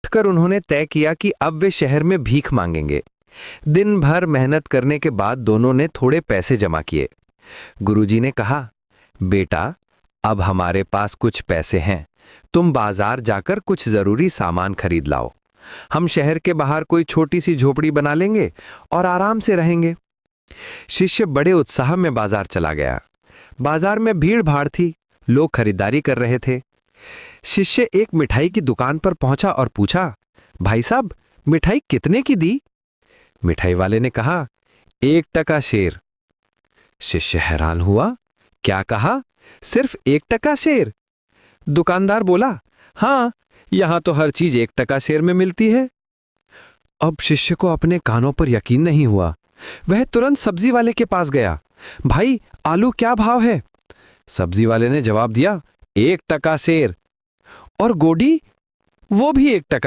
उठकर उन्होंने तय किया कि अब वे शहर में भीख मांगेंगे। दिन भर मेहनत करने के बाद दोनों ने थोड़े पैसे जमा किए। गुरुजी ने कहा, बेटा, अब हमारे पास कुछ पैसे हैं, तुम बाजार जाकर कुछ जरूरी सामान खरीद लाओ। हम शहर के बाहर कोई छोटी सी झोपड़ी बना लेंगे और आराम से रहेंगे। शिष्य बड़े उत्साह में बाजार चला गया। बाजार में भीड़ भाड़ थी, लोग खरीदारी कर रहे थे। शिष्य एक मिठाई की दुकान पर पहुंचा और पूछा, भाई साहब, मिठाई कितने की दी? मिठाई वाले ने कहा, 1 टका शेर। शिष्य हैरान हुआ, क्या कहा? सिर्फ 1 टका शेर? दुकानदार बोला, हां, यहां तो हर चीज 1 टका शेर में मिलती है। अब शिष्य को अपने कानों पर यकीन नहीं हुआ। वह तुरंत सब्जी वाले के पास गया। भाई, आलू क्या भाव है? सब्जी वाले ने जवाब दिया, 1 टका शेर। और गोडी? वो भी 1 टका।